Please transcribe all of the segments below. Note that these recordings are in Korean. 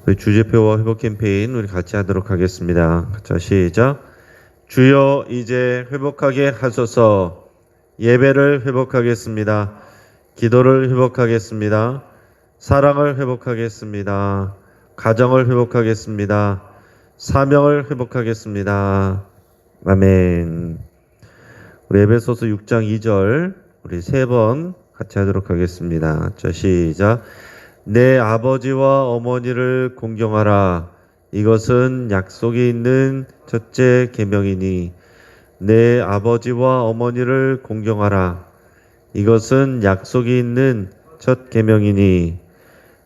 우리 주제표와 회복 캠페인 우리 같이 하도록 하겠습니다. 자, 시작. 주여 이제 회복하게 하소서. 예배를 회복하겠습니다. 기도를 회복하겠습니다. 사랑을 회복하겠습니다. 가정을 회복하겠습니다. 사명을 회복하겠습니다. 아멘. 우리 에베소서 6장 2절 우리 3번 같이 하도록 하겠습니다. 자, 시작. 내 아버지와 어머니를 공경하라. 이것은 약속이 있는 첫째 계명이니. 내 아버지와 어머니를 공경하라. 이것은 약속이 있는 첫 계명이니.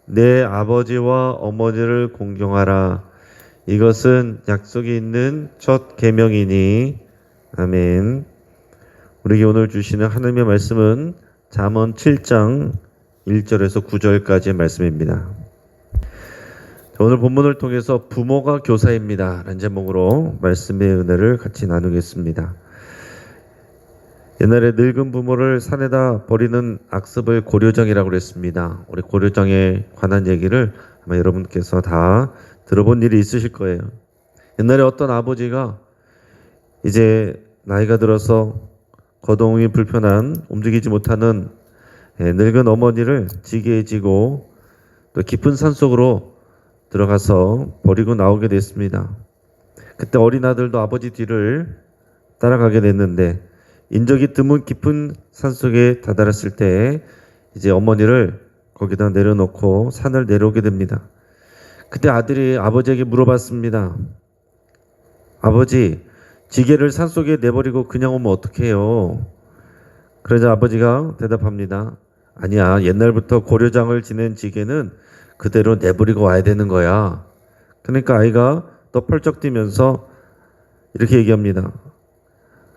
내 아버지와 어머니를 공경하라. 이것은 약속이 있는 첫 계명이니. 아멘. 우리에게 오늘 주시는 하나님의 말씀은 잠언 7장 1절에서 9절까지의 말씀입니다. 오늘 본문을 통해서 부모가 교사입니다 라는 제목으로 말씀의 은혜를 같이 나누겠습니다. 옛날에 늙은 부모를 산에다 버리는 악습을 고려정이라고 그랬습니다. 우리 고려정에 관한 얘기를 아마 여러분께서 다 들어본 일이 있으실 거예요. 옛날에 어떤 아버지가 이제 나이가 들어서 거동이 불편한 움직이지 못하는 늙은 어머니를 지게에 지고 또 깊은 산속으로 들어가서 버리고 나오게 됐습니다. 그때 어린 아들도 아버지 뒤를 따라가게 됐는데 인적이 드문 깊은 산속에 다다랐을 때 이제 어머니를 거기다 내려놓고 산을 내려오게 됩니다. 그때 아들이 아버지에게 물어봤습니다. 아버지, 지게를 산속에 내버리고 그냥 오면 어떡해요? 그러자 아버지가 대답합니다. 아니야, 옛날부터 고려장을 지낸 지게는 그대로 내버리고 와야 되는 거야. 그러니까 아이가 또 펄쩍 뛰면서 이렇게 얘기합니다.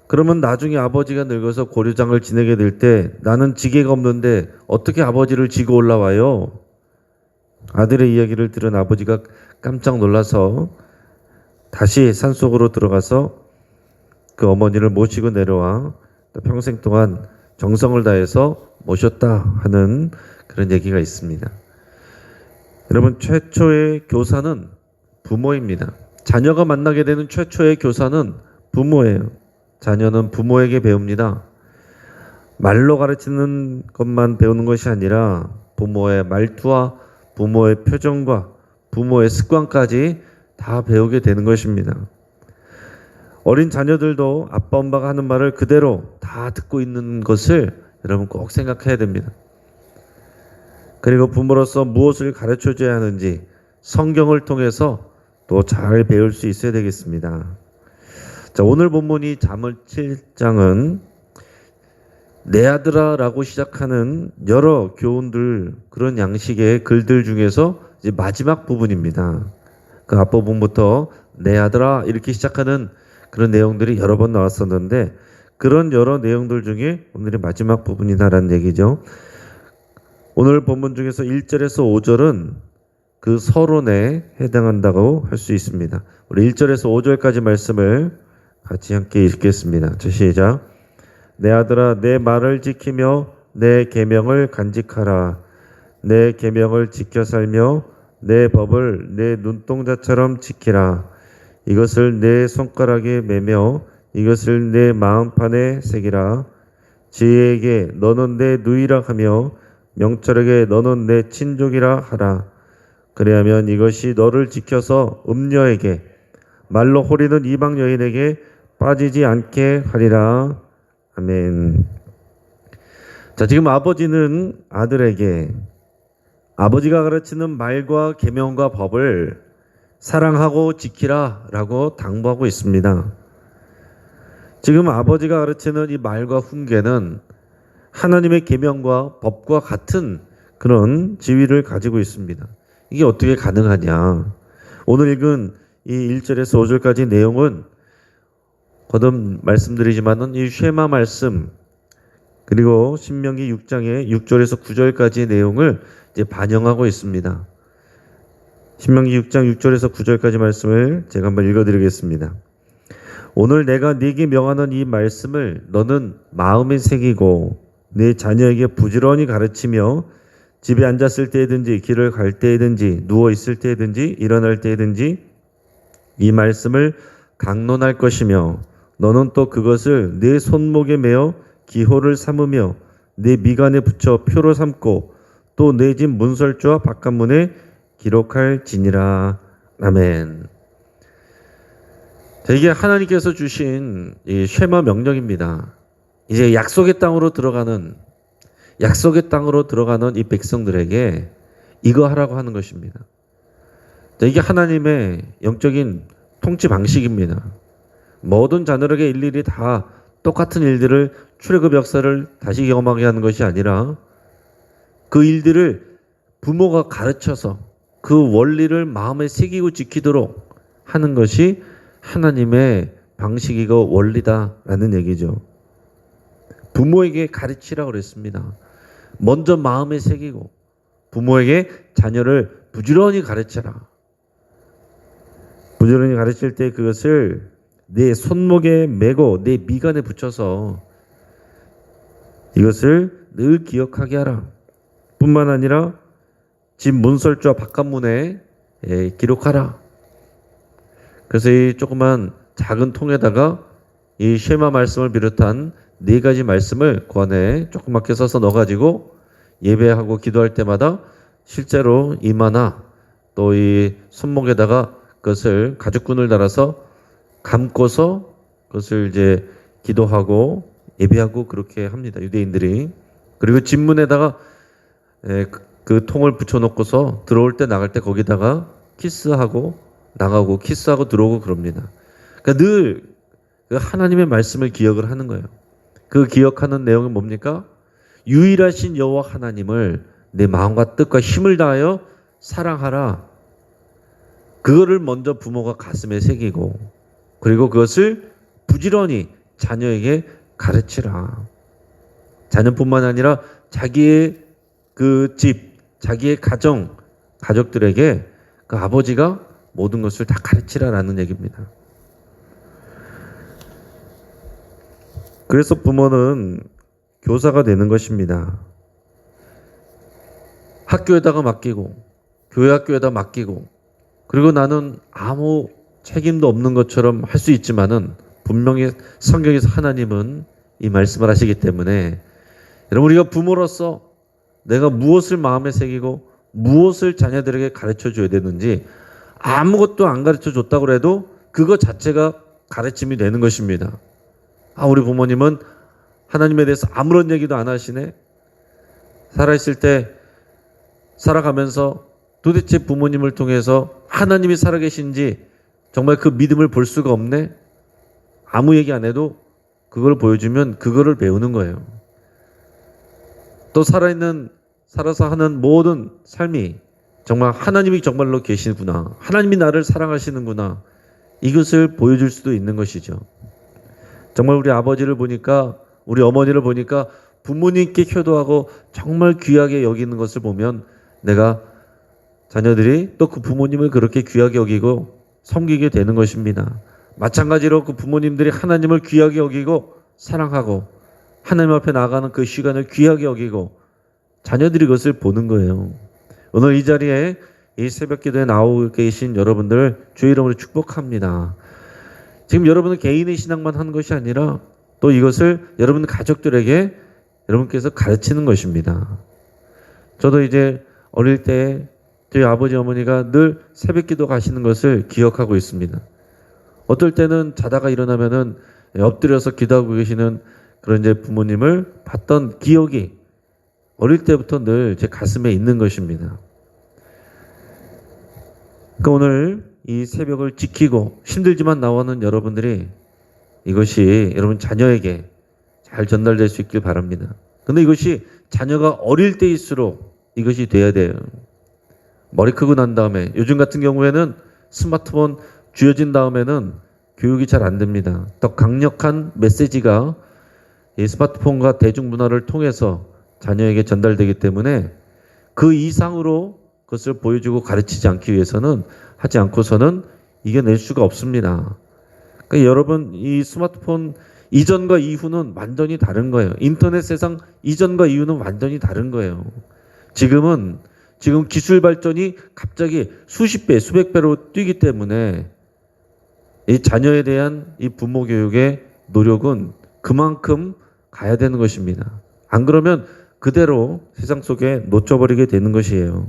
그러면 나중에 아버지가 늙어서 고려장을 지내게 될 때 나는 지게가 없는데 어떻게 아버지를 지고 올라와요? 아들의 이야기를 들은 아버지가 깜짝 놀라서 다시 산속으로 들어가서 그 어머니를 모시고 내려와 또 평생 동안 정성을 다해서 모셨다 하는 그런 얘기가 있습니다. 여러분, 최초의 교사는 부모입니다. 자녀가 만나게 되는 최초의 교사는 부모예요. 자녀는 부모에게 배웁니다. 말로 가르치는 것만 배우는 것이 아니라 부모의 말투와 부모의 표정과 부모의 습관까지 다 배우게 되는 것입니다. 어린 자녀들도 아빠 엄마가 하는 말을 그대로 다 듣고 있는 것을 여러분 꼭 생각해야 됩니다. 그리고 부모로서 무엇을 가르쳐줘야 하는지 성경을 통해서 또 잘 배울 수 있어야 되겠습니다. 자, 오늘 본문이 잠언 7장은 내 아들아 라고 시작하는 여러 교훈들, 그런 양식의 글들 중에서 이제 마지막 부분입니다. 그 앞부분부터 내 아들아 이렇게 시작하는 그런 내용들이 여러 번 나왔었는데 그런 여러 내용들 중에 오늘의 마지막 부분이다라는 얘기죠. 오늘 본문 중에서 1절에서 5절은 그 서론에 해당한다고 할 수 있습니다. 우리 1절에서 5절까지 말씀을 같이 함께 읽겠습니다. 자, 시작. 내 아들아 내 말을 지키며 내 계명을 간직하라. 내 계명을 지켜 살며 내 법을 내 눈동자처럼 지키라. 이것을 내 손가락에 매며 이것을 내 마음판에 새기라. 지혜에게 너는 내 누이라 하며 명철에게 너는 내 친족이라 하라. 그래야면 이것이 너를 지켜서 음녀에게 말로 호리는 이방 여인에게 빠지지 않게 하리라. 아멘. 자, 지금 아버지는 아들에게 아버지가 가르치는 말과 계명과 법을 사랑하고 지키라 라고 당부하고 있습니다. 지금 아버지가 가르치는 이 말과 훈계는 하나님의 계명과 법과 같은 그런 지위를 가지고 있습니다. 이게 어떻게 가능하냐? 오늘 읽은 이 1절에서 5절까지 내용은 거듭 말씀드리지만은 이 쉐마 말씀 그리고 신명기 6장의 6절에서 9절까지의 내용을 이제 반영하고 있습니다. 신명기 6장 6절에서 9절까지 말씀을 제가 한번 읽어드리겠습니다. 오늘 내가 네게 명하는 이 말씀을 너는 마음에 새기고 네 자녀에게 부지런히 가르치며 집에 앉았을 때든지 길을 갈 때든지 누워 있을 때든지 일어날 때든지 이 말씀을 강론할 것이며 너는 또 그것을 내 손목에 매어 기호를 삼으며 내 미간에 붙여 표로 삼고 또 내 집 문설주와 바깥문에 기록할지니라. 아멘. 자, 이게 하나님께서 주신 이 쉐마 명령입니다. 이제 약속의 땅으로 들어가는 이 백성들에게 이거 하라고 하는 것입니다. 자, 이게 하나님의 영적인 통치 방식입니다. 모든 자녀에게 일일이 다 똑같은 일들을 출애굽 역사를 다시 경험하게 하는 것이 아니라 그 일들을 부모가 가르쳐서 그 원리를 마음에 새기고 지키도록 하는 것이 하나님의 방식이고 원리다라는 얘기죠. 부모에게 가르치라고 그랬습니다. 먼저 마음에 새기고 부모에게 자녀를 부지런히 가르쳐라. 부지런히 가르칠 때 그것을 내 손목에 메고 내 미간에 붙여서 이것을 늘 기억하게 하라. 뿐만 아니라 집 문설주와 바깥문에 기록하라. 그래서 이 조그만 작은 통에다가 이 쉐마 말씀을 비롯한 4가지 말씀을 그 안에 조그맣게 써서 넣어가지고 예배하고 기도할 때마다 실제로 이마나 또 이 손목에다가 그것을 가죽끈을 달아서 감고서 그것을 이제 기도하고 예배하고 그렇게 합니다. 유대인들이. 그리고 집문에다가 그 통을 붙여놓고서 들어올 때 나갈 때 거기다가 키스하고 나가고 키스하고 들어오고 그럽니다. 그러니까 늘 그 하나님의 말씀을 기억을 하는 거예요. 그 기억하는 내용은 뭡니까? 유일하신 여호와 하나님을 내 마음과 뜻과 힘을 다하여 사랑하라. 그거를 먼저 부모가 가슴에 새기고 그리고 그것을 부지런히 자녀에게 가르치라. 자녀뿐만 아니라 자기의 그 집, 자기의 가족들에게 그 아버지가 모든 것을 다 가르치라라는 얘기입니다. 그래서 부모는 교사가 되는 것입니다. 학교에다가 맡기고 교회 학교에다 맡기고 그리고 나는 아무 책임도 없는 것처럼 할 수 있지만은 분명히 성경에서 하나님은 이 말씀을 하시기 때문에 여러분 우리가 부모로서 내가 무엇을 마음에 새기고 무엇을 자녀들에게 가르쳐 줘야 되는지 아무것도 안 가르쳐 줬다고 해도 그것 자체가 가르침이 되는 것입니다. 우리 부모님은 하나님에 대해서 아무런 얘기도 안 하시네. 살아있을 때 살아가면서 도대체 부모님을 통해서 하나님이 살아계신지 정말 그 믿음을 볼 수가 없네. 아무 얘기 안 해도 그걸 보여주면 그거를 배우는 거예요. 또 살아서 하는 모든 삶이 정말 하나님이 정말로 계시구나. 하나님이 나를 사랑하시는구나. 이것을 보여줄 수도 있는 것이죠. 정말 우리 아버지를 보니까 우리 어머니를 보니까 부모님께 효도하고 정말 귀하게 여기는 것을 보면 내가 자녀들이 또 그 부모님을 그렇게 귀하게 여기고 섬기게 되는 것입니다. 마찬가지로 그 부모님들이 하나님을 귀하게 여기고 사랑하고 하나님 앞에 나가는 그 시간을 귀하게 여기고 자녀들이 그것을 보는 거예요. 오늘 이 자리에 이 새벽 기도에 나오고 계신 여러분들 주의 이름으로 축복합니다. 지금 여러분은 개인의 신앙만 하는 것이 아니라 또 이것을 여러분 가족들에게 여러분께서 가르치는 것입니다. 저도 이제 어릴 때 저희 아버지 어머니가 늘 새벽 기도 가시는 것을 기억하고 있습니다. 어떨 때는 자다가 일어나면은 엎드려서 기도하고 계시는 그런 이제 부모님을 봤던 기억이 어릴 때부터 늘 제 가슴에 있는 것입니다. 그러니까 오늘 이 새벽을 지키고 힘들지만 나오는 여러분들이 이것이 여러분 자녀에게 잘 전달될 수 있길 바랍니다. 근데 이것이 자녀가 어릴 때일수록 이것이 돼야 돼요. 머리 크고 난 다음에 요즘 같은 경우에는 스마트폰 쥐어진 다음에는 교육이 잘 안 됩니다. 더 강력한 메시지가 이 스마트폰과 대중문화를 통해서 자녀에게 전달되기 때문에 그 이상으로 그것을 보여주고 가르치지 않기 위해서는 하지 않고서는 이겨낼 수가 없습니다. 그러니까 여러분 이 스마트폰 이전과 이후는 완전히 다른 거예요. 인터넷 세상 이전과 이후는 완전히 다른 거예요. 지금 기술 발전이 갑자기 수십 배, 수백 배로 뛰기 때문에 이 자녀에 대한 이 부모 교육의 노력은 그만큼 가야 되는 것입니다. 안 그러면 그대로 세상 속에 놓쳐버리게 되는 것이에요.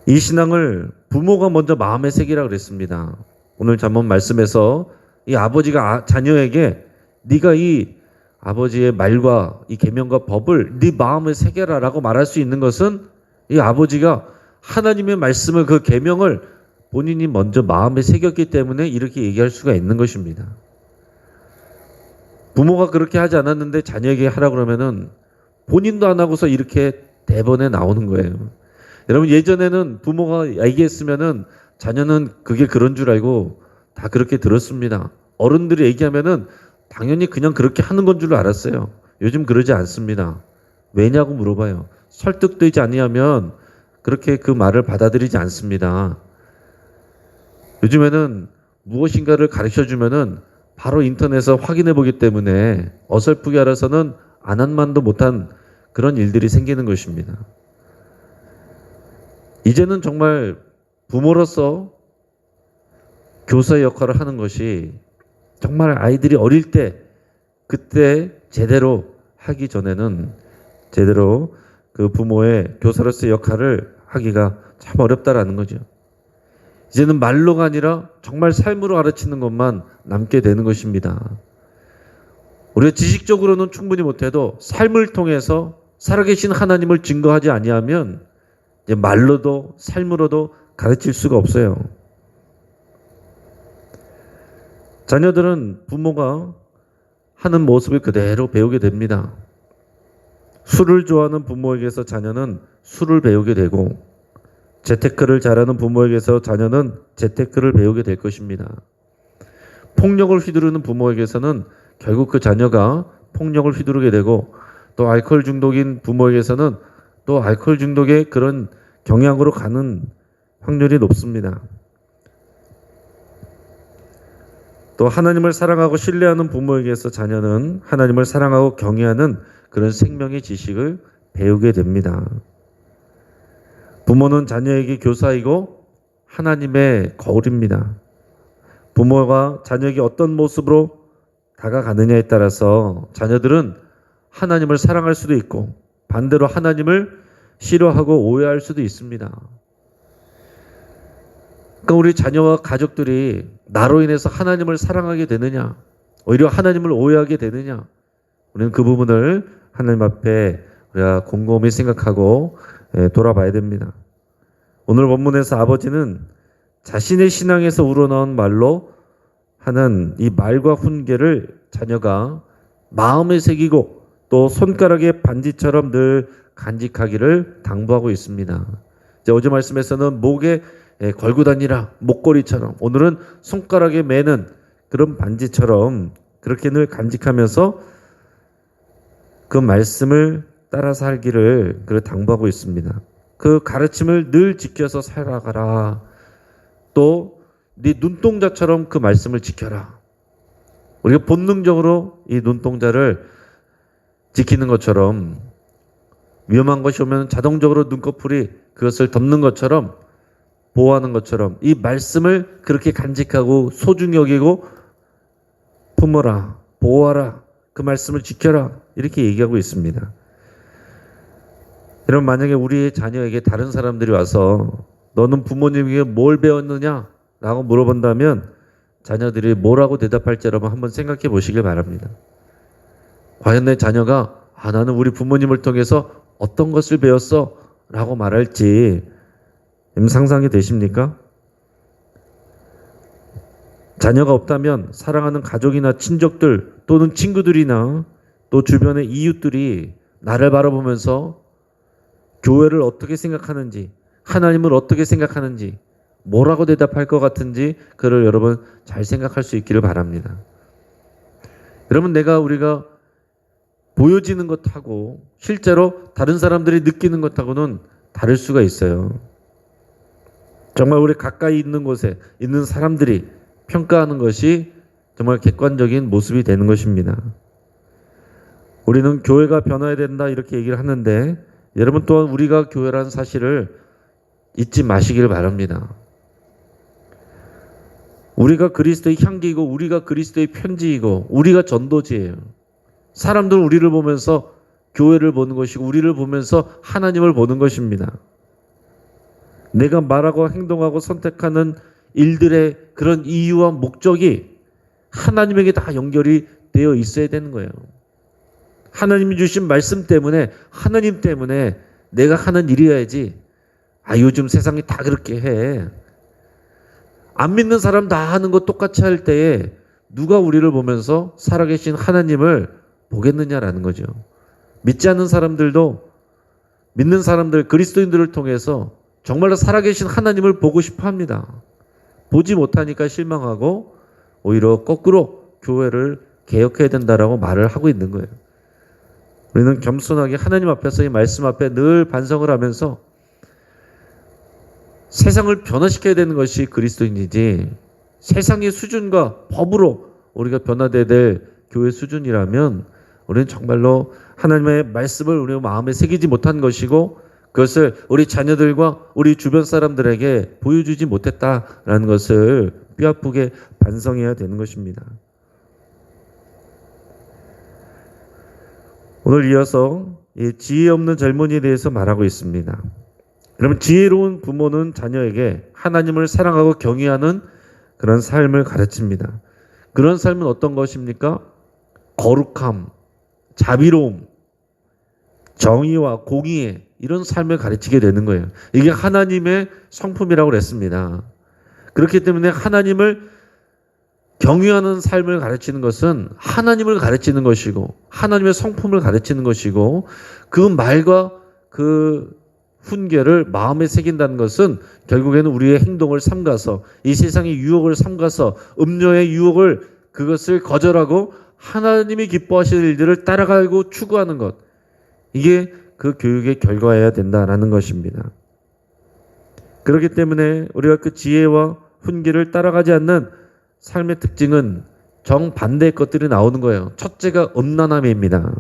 이 신앙을 부모가 먼저 마음에 새기라 그랬습니다. 오늘 잠언 말씀에서 이 아버지가 자녀에게 네가 이 아버지의 말과 이 계명과 법을 네 마음에 새겨라라고 말할 수 있는 것은 이 아버지가 하나님의 말씀을 그 계명을 본인이 먼저 마음에 새겼기 때문에 이렇게 얘기할 수가 있는 것입니다. 부모가 그렇게 하지 않았는데 자녀에게 하라 그러면은 본인도 안 하고서 이렇게 대번에 나오는 거예요. 여러분 예전에는 부모가 얘기했으면은 자녀는 그게 그런 줄 알고 다 그렇게 들었습니다. 어른들이 얘기하면은 당연히 그냥 그렇게 하는 건 줄 알았어요. 요즘 그러지 않습니다. 왜냐고 물어봐요. 설득되지 아니하면 그렇게 그 말을 받아들이지 않습니다. 요즘에는 무엇인가를 가르쳐 주면은 바로 인터넷에서 확인해 보기 때문에 어설프게 알아서는 안 한 만도 못한 그런 일들이 생기는 것입니다. 이제는 정말 부모로서 교사의 역할을 하는 것이 정말 아이들이 어릴 때 그때 제대로 하기 전에는 제대로 그 부모의 교사로서의 역할을 하기가 참 어렵다라는 거죠. 이제는 말로가 아니라 정말 삶으로 가르치는 것만 남게 되는 것입니다. 우리가 지식적으로는 충분히 못해도 삶을 통해서 살아계신 하나님을 증거하지 아니하면 이제 말로도 삶으로도 가르칠 수가 없어요. 자녀들은 부모가 하는 모습을 그대로 배우게 됩니다. 술을 좋아하는 부모에게서 자녀는 술을 배우게 되고 재테크를 잘하는 부모에게서 자녀는 재테크를 배우게 될 것입니다. 폭력을 휘두르는 부모에게서는 결국 그 자녀가 폭력을 휘두르게 되고 또 알코올 중독인 부모에게서는 또 알코올 중독의 그런 경향으로 가는 확률이 높습니다. 또 하나님을 사랑하고 신뢰하는 부모에게서 자녀는 하나님을 사랑하고 경외하는 그런 생명의 지식을 배우게 됩니다. 부모는 자녀에게 교사이고 하나님의 거울입니다. 부모가 자녀에게 어떤 모습으로 다가가느냐에 따라서 자녀들은 하나님을 사랑할 수도 있고 반대로 하나님을 싫어하고 오해할 수도 있습니다. 그러니까 우리 자녀와 가족들이 나로 인해서 하나님을 사랑하게 되느냐, 오히려 하나님을 오해하게 되느냐, 우리는 그 부분을 하나님 앞에 우리가 곰곰이 생각하고 돌아봐야 됩니다. 오늘 본문에서 아버지는 자신의 신앙에서 우러나온 말로 하는 이 말과 훈계를 자녀가 마음에 새기고 또 손가락의 반지처럼 늘 간직하기를 당부하고 있습니다. 어제 말씀에서는 목에 걸고 다니라 목걸이처럼, 오늘은 손가락에 매는 그런 반지처럼 그렇게 늘 간직하면서 그 말씀을 따라 살기를 당부하고 있습니다. 그 가르침을 늘 지켜서 살아가라. 또 네 눈동자처럼 그 말씀을 지켜라. 우리가 본능적으로 이 눈동자를 지키는 것처럼 위험한 것이 오면 자동적으로 눈꺼풀이 그것을 덮는 것처럼 보호하는 것처럼 이 말씀을 그렇게 간직하고 소중히 여기고 품어라, 보호하라, 그 말씀을 지켜라 이렇게 얘기하고 있습니다. 여러분 만약에 우리의 자녀에게 다른 사람들이 와서 너는 부모님에게 뭘 배웠느냐? 라고 물어본다면 자녀들이 뭐라고 대답할지 여러분 한번 생각해 보시길 바랍니다. 과연 내 자녀가 나는 우리 부모님을 통해서 어떤 것을 배웠어? 라고 말할지 상상이 되십니까? 자녀가 없다면 사랑하는 가족이나 친족들 또는 친구들이나 또 주변의 이웃들이 나를 바라보면서 교회를 어떻게 생각하는지, 하나님을 어떻게 생각하는지, 뭐라고 대답할 것 같은지 그를 여러분 잘 생각할 수 있기를 바랍니다. 여러분 우리가 보여지는 것하고 실제로 다른 사람들이 느끼는 것하고는 다를 수가 있어요. 정말 우리 가까이 있는 곳에 있는 사람들이 평가하는 것이 정말 객관적인 모습이 되는 것입니다. 우리는 교회가 변화해야 된다 이렇게 얘기를 하는데 여러분 또한 우리가 교회라는 사실을 잊지 마시길 바랍니다. 우리가 그리스도의 향기이고 우리가 그리스도의 편지이고 우리가 전도지예요. 사람들은 우리를 보면서 교회를 보는 것이고 우리를 보면서 하나님을 보는 것입니다. 내가 말하고 행동하고 선택하는 일들의 그런 이유와 목적이 하나님에게 다 연결이 되어 있어야 되는 거예요. 하나님이 주신 말씀 때문에 하나님 때문에 내가 하는 일이어야지. 요즘 세상이 다 그렇게 해. 안 믿는 사람 다 하는 거 똑같이 할 때에 누가 우리를 보면서 살아계신 하나님을 보겠느냐라는 거죠. 믿지 않는 사람들도 믿는 사람들, 그리스도인들을 통해서 정말로 살아계신 하나님을 보고 싶어 합니다. 보지 못하니까 실망하고 오히려 거꾸로 교회를 개혁해야 된다라고 말을 하고 있는 거예요. 우리는 겸손하게 하나님 앞에서 이 말씀 앞에 늘 반성을 하면서 세상을 변화시켜야 되는 것이 그리스도인이지 세상의 수준과 법으로 우리가 변화돼야 될 교회 수준이라면 우리는 정말로 하나님의 말씀을 우리 마음에 새기지 못한 것이고 그것을 우리 자녀들과 우리 주변 사람들에게 보여주지 못했다라는 것을 뼈아프게 반성해야 되는 것입니다. 오늘 이어서 이 지혜 없는 젊은이에 대해서 말하고 있습니다. 여러분, 지혜로운 부모는 자녀에게 하나님을 사랑하고 경외하는 그런 삶을 가르칩니다. 그런 삶은 어떤 것입니까? 거룩함, 자비로움, 정의와 공의 이런 삶을 가르치게 되는 거예요. 이게 하나님의 성품이라고 그랬습니다. 그렇기 때문에 하나님을 경외하는 삶을 가르치는 것은 하나님을 가르치는 것이고 하나님의 성품을 가르치는 것이고 그 말과 그 훈계를 마음에 새긴다는 것은 결국에는 우리의 행동을 삼가서 이 세상의 유혹을 삼가서 음료의 유혹을 그것을 거절하고 하나님이 기뻐하시는 일들을 따라가고 추구하는 것, 이게 그 교육의 결과여야 된다라는 것입니다. 그렇기 때문에 우리가 그 지혜와 훈계를 따라가지 않는 삶의 특징은 정반대의 것들이 나오는 거예요. 첫째가 음란함입니다.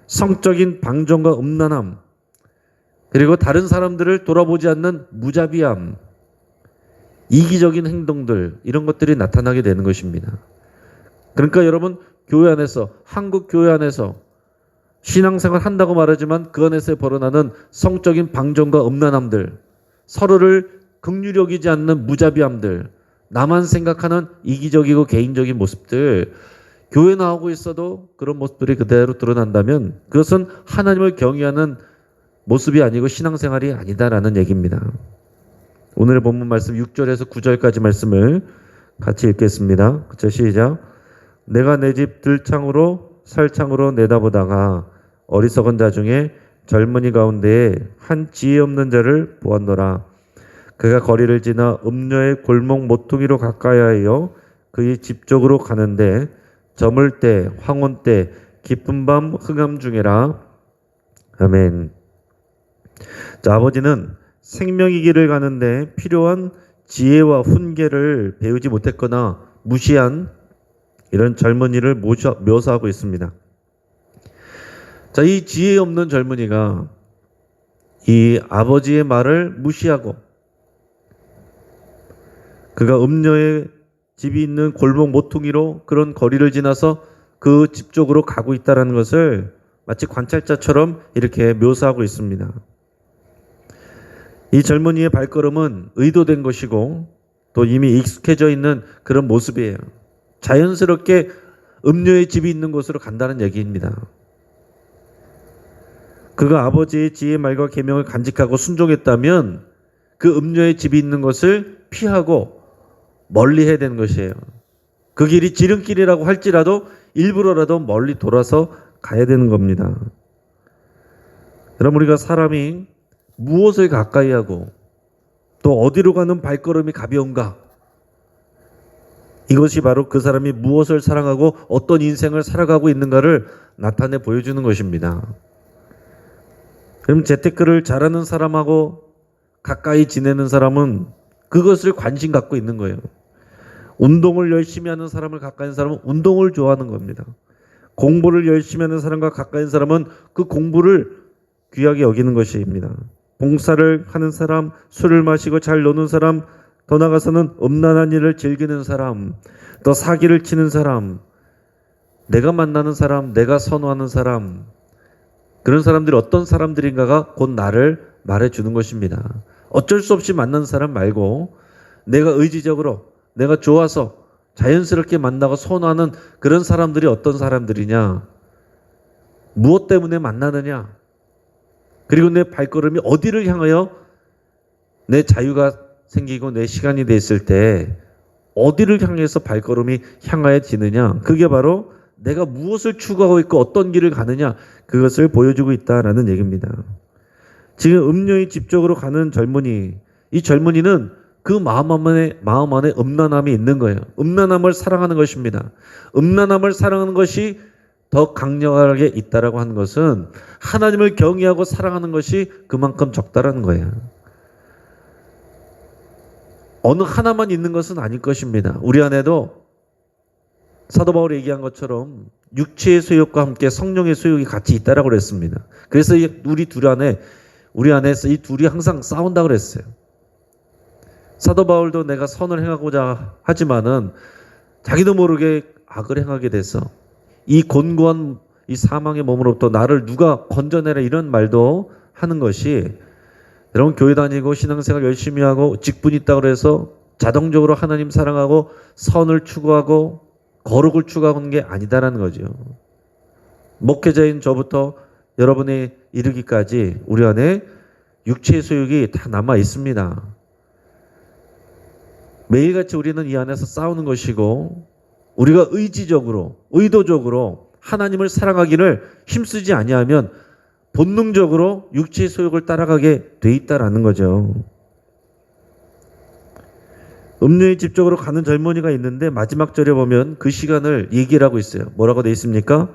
성적인 방종과 음란함, 그리고 다른 사람들을 돌아보지 않는 무자비함, 이기적인 행동들, 이런 것들이 나타나게 되는 것입니다. 그러니까 여러분, 교회 안에서, 한국 교회 안에서 신앙생활 한다고 말하지만 그 안에서 벌어나는 성적인 방종과 음란함들, 서로를 긍휼히 여기지 않는 무자비함들, 나만 생각하는 이기적이고 개인적인 모습들, 교회 나오고 있어도 그런 모습들이 그대로 드러난다면 그것은 하나님을 경외하는 모습이 아니고 신앙생활이 아니다라는 얘기입니다. 오늘의 본문 말씀 6절에서 9절까지 말씀을 같이 읽겠습니다. 그쵸, 시작. 내가 내 집 들창으로 살창으로 내다보다가 어리석은 자 중에 젊은이 가운데에 한 지혜 없는 자를 보았노라. 그가 거리를 지나 음녀의 골목 모퉁이로 가까이하여 그의 집 쪽으로 가는데 저물 때 황혼 때 깊은 밤 흥암 중에라. 아멘. 자, 아버지는 생명의 길을 가는데 필요한 지혜와 훈계를 배우지 못했거나 무시한 이런 젊은이를 묘사하고 있습니다. 자, 이 지혜 없는 젊은이가 이 아버지의 말을 무시하고 그가 음녀의 집이 있는 골목 모퉁이로 그런 거리를 지나서 그 집 쪽으로 가고 있다는 것을 마치 관찰자처럼 이렇게 묘사하고 있습니다. 이 젊은이의 발걸음은 의도된 것이고 또 이미 익숙해져 있는 그런 모습이에요. 자연스럽게 음녀의 집이 있는 곳으로 간다는 얘기입니다. 그가 아버지의 지혜의 말과 계명을 간직하고 순종했다면 그 음녀의 집이 있는 것을 피하고 멀리 해야 되는 것이에요. 그 길이 지름길이라고 할지라도 일부러라도 멀리 돌아서 가야 되는 겁니다. 여러분, 우리가 사람이 무엇을 가까이 하고 또 어디로 가는 발걸음이 가벼운가? 이것이 바로 그 사람이 무엇을 사랑하고 어떤 인생을 살아가고 있는가를 나타내 보여주는 것입니다. 그럼 재테크를 잘하는 사람하고 가까이 지내는 사람은 그것을 관심 갖고 있는 거예요. 운동을 열심히 하는 사람을 가까이 하는 사람은 운동을 좋아하는 겁니다. 공부를 열심히 하는 사람과 가까이 하는 사람은 그 공부를 귀하게 여기는 것입니다. 봉사를 하는 사람, 술을 마시고 잘 노는 사람, 더 나아가서는 음란한 일을 즐기는 사람, 또 사기를 치는 사람, 내가 만나는 사람, 내가 선호하는 사람, 그런 사람들이 어떤 사람들인가가 곧 나를 말해주는 것입니다. 어쩔 수 없이 만난 사람 말고 내가 의지적으로, 내가 좋아서 자연스럽게 만나고 선호하는 그런 사람들이 어떤 사람들이냐, 무엇 때문에 만나느냐, 그리고 내 발걸음이 어디를 향하여 내 자유가 생기고 내 시간이 됐을 때 어디를 향해서 발걸음이 향하여지느냐, 그게 바로 내가 무엇을 추구하고 있고 어떤 길을 가느냐, 그것을 보여주고 있다라는 얘기입니다. 지금 음료의 집 쪽으로 가는 젊은이, 이 젊은이는 그 마음 안에 음란함이 있는 거예요. 음란함을 사랑하는 것입니다. 음란함을 사랑하는 것이 더 강력하게 있다라고 하는 것은 하나님을 경외하고 사랑하는 것이 그만큼 적다라는 거예요. 어느 하나만 있는 것은 아닐 것입니다. 우리 안에도 사도 바울이 얘기한 것처럼 육체의 소욕과 함께 성령의 소욕이 같이 있다라고 그랬습니다. 그래서 우리 안에서 이 둘이 항상 싸운다고 그랬어요. 사도 바울도 내가 선을 행하고자 하지만은 자기도 모르게 악을 행하게 돼서 이 곤고한 이 사망의 몸으로부터 나를 누가 건져내라, 이런 말도 하는 것이, 여러분 교회 다니고 신앙생활 열심히 하고 직분이 있다고 해서 자동적으로 하나님 사랑하고 선을 추구하고 거룩을 추구하는 게 아니다라는 거죠. 목회자인 저부터 여러분이 이르기까지 우리 안에 육체의 소욕이 다 남아 있습니다. 매일같이 우리는 이 안에서 싸우는 것이고, 우리가 의지적으로, 의도적으로 하나님을 사랑하기를 힘쓰지 아니하면 본능적으로 육체의 소욕을 따라가게 돼 있다라는 거죠. 음료의 집 쪽으로 가는 젊은이가 있는데 마지막 절에 보면 그 시간을 얘기를 하고 있어요. 뭐라고 돼 있습니까?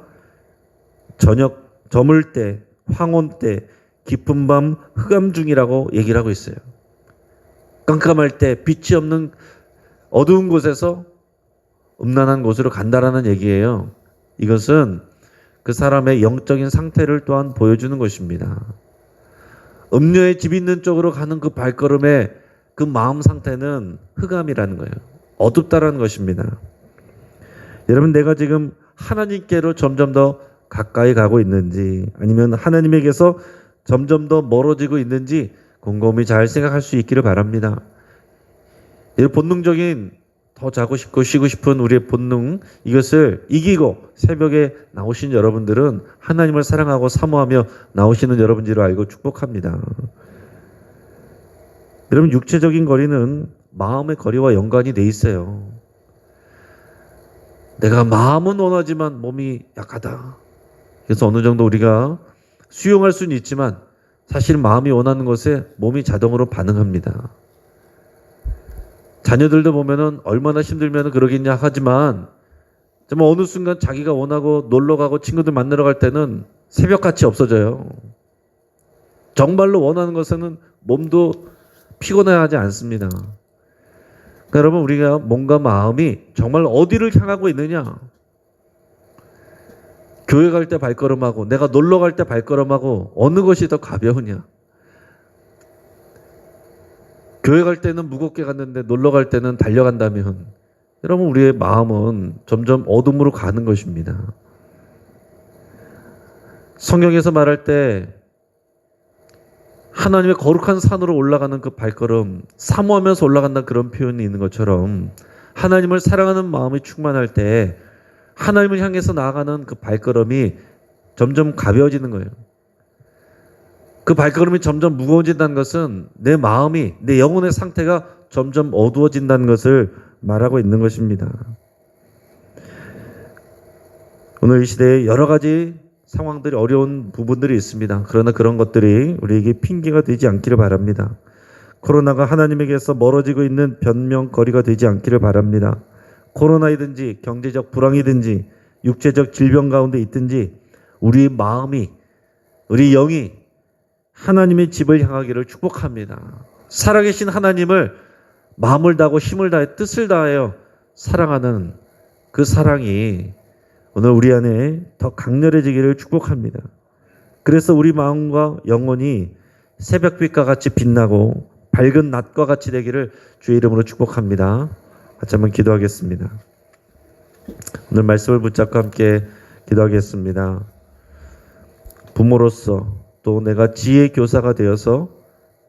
저녁, 저물 때, 황혼 때, 깊은 밤, 흑암 중이라고 얘기를 하고 있어요. 깜깜할 때, 빛이 없는 어두운 곳에서 음란한 곳으로 간다라는 얘기예요. 이것은 그 사람의 영적인 상태를 또한 보여주는 것입니다. 음료의 집 있는 쪽으로 가는 그 발걸음의 그 마음 상태는 흑암이라는 거예요. 어둡다라는 것입니다. 여러분, 내가 지금 하나님께로 점점 더 가까이 가고 있는지, 아니면 하나님에게서 점점 더 멀어지고 있는지 곰곰이 잘 생각할 수 있기를 바랍니다. 본능적인 더 자고 싶고 쉬고 싶은 우리의 본능, 이것을 이기고 새벽에 나오신 여러분들은 하나님을 사랑하고 사모하며 나오시는 여러분들을 알고 축복합니다. 여러분, 육체적인 거리는 마음의 거리와 연관이 돼 있어요. 내가 마음은 원하지만 몸이 약하다. 그래서 어느 정도 우리가 수용할 수는 있지만 사실 마음이 원하는 것에 몸이 자동으로 반응합니다. 자녀들도 보면은 얼마나 힘들면 그러겠냐 하지만 정말 어느 순간 자기가 원하고 놀러 가고 친구들 만나러 갈 때는 새벽같이 없어져요. 정말로 원하는 것에는 몸도 피곤해하지 않습니다. 그러니까 여러분, 우리가 몸과 마음이 정말 어디를 향하고 있느냐, 교회 갈 때 발걸음하고 내가 놀러 갈 때 발걸음하고 어느 것이 더 가벼우냐. 교회 갈 때는 무겁게 갔는데 놀러 갈 때는 달려간다면 여러분, 우리의 마음은 점점 어둠으로 가는 것입니다. 성경에서 말할 때 하나님의 거룩한 산으로 올라가는 그 발걸음, 사모하면서 올라간다는 그런 표현이 있는 것처럼 하나님을 사랑하는 마음이 충만할 때 하나님을 향해서 나아가는 그 발걸음이 점점 가벼워지는 거예요. 그 발걸음이 점점 무거워진다는 것은 내 마음이, 내 영혼의 상태가 점점 어두워진다는 것을 말하고 있는 것입니다. 오늘 이 시대에 여러 가지 상황들이, 어려운 부분들이 있습니다. 그러나 그런 것들이 우리에게 핑계가 되지 않기를 바랍니다. 코로나가 하나님에게서 멀어지고 있는 변명거리가 되지 않기를 바랍니다. 코로나이든지 경제적 불황이든지 육체적 질병 가운데 있든지 우리 마음이, 우리 영이 하나님의 집을 향하기를 축복합니다. 살아계신 하나님을 마음을 다하고 힘을 다해 뜻을 다하여 사랑하는 그 사랑이 오늘 우리 안에 더 강렬해지기를 축복합니다. 그래서 우리 마음과 영혼이 새벽빛과 같이 빛나고 밝은 낮과 같이 되기를 주의 이름으로 축복합니다. 같이 한번 기도하겠습니다. 오늘 말씀을 붙잡고 함께 기도하겠습니다. 부모로서 또 내가 지혜 교사가 되어서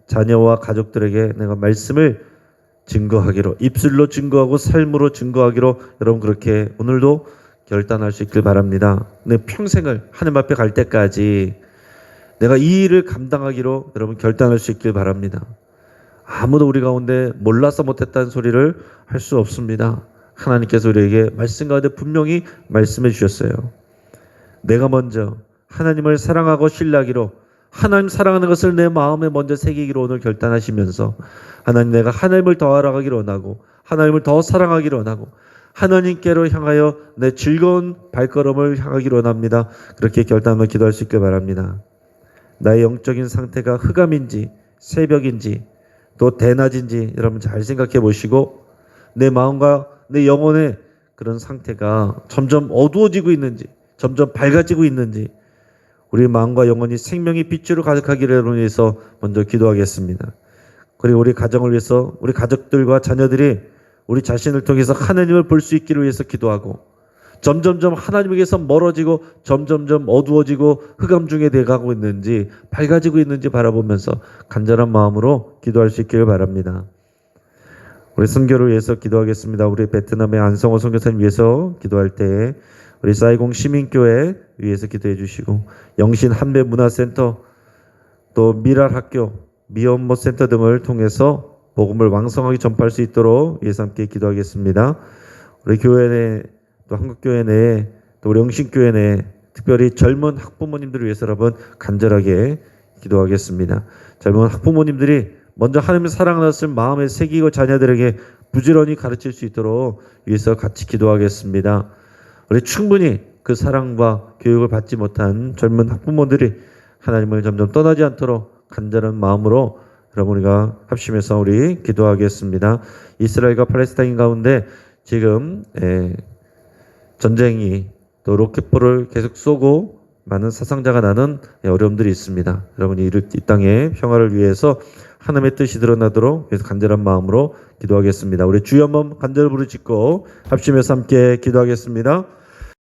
자녀와 가족들에게 내가 말씀을 증거하기로, 입술로 증거하고 삶으로 증거하기로 여러분 그렇게 오늘도 결단할 수 있길 바랍니다. 내 평생을 하나님 앞에 갈 때까지 내가 이 일을 감당하기로 여러분 결단할 수 있길 바랍니다. 아무도 우리 가운데 몰라서 못했다는 소리를 할 수 없습니다. 하나님께서 우리에게 말씀 가운데 분명히 말씀해 주셨어요. 내가 먼저 하나님을 사랑하고 신뢰하기로, 하나님 사랑하는 것을 내 마음에 먼저 새기기로 오늘 결단하시면서 하나님, 내가 하나님을 더 알아가기를 원하고 하나님을 더 사랑하기를 원하고 하나님께로 향하여 내 즐거운 발걸음을 향하기를 원합니다. 그렇게 결단하며 기도할 수 있길 바랍니다. 나의 영적인 상태가 흑암인지 새벽인지 또 대낮인지 여러분 잘 생각해 보시고, 내 마음과 내 영혼의 그런 상태가 점점 어두워지고 있는지 점점 밝아지고 있는지, 우리 마음과 영혼이 생명의 빛으로 가득하기를 위해서 먼저 기도하겠습니다. 그리고 우리 가정을 위해서, 우리 가족들과 자녀들이 우리 자신을 통해서 하나님을 볼 수 있기를 위해서 기도하고, 점점점 하나님에게서 멀어지고 점점점 어두워지고 흑암 중에 돼가고 있는지 밝아지고 있는지 바라보면서 간절한 마음으로 기도할 수 있기를 바랍니다. 우리 선교를 위해서 기도하겠습니다. 우리 베트남의 안성호 선교사님 위해서 기도할 때에 우리 사이공 시민교회 위해서 기도해 주시고, 영신 한배문화센터 또 미랄학교 미혼모 센터 등을 통해서 복음을 왕성하게 전파할 수 있도록 위해서 함께 기도하겠습니다. 우리 교회 내 또 한국교회 내에 또 우리 영신교회 내에 특별히 젊은 학부모님들을 위해서 여러분 간절하게 기도하겠습니다. 젊은 학부모님들이 먼저 하나님의 사랑하는 것을 마음에 새기고 자녀들에게 부지런히 가르칠 수 있도록 위해서 같이 기도하겠습니다. 우리 충분히 그 사랑과 교육을 받지 못한 젊은 학부모들이 하나님을 점점 떠나지 않도록 간절한 마음으로 여러분 우리가 합심해서 우리 기도하겠습니다. 이스라엘과 팔레스타인 가운데 지금 전쟁이 또 로켓포를 계속 쏘고 많은 사상자가 나는 어려움들이 있습니다. 여러분이 이 땅의 평화를 위해서 하나님의 뜻이 드러나도록 그래서 간절한 마음으로 기도하겠습니다. 우리 주여 한번 간절히 부르짖고 합심해서 함께 기도하겠습니다.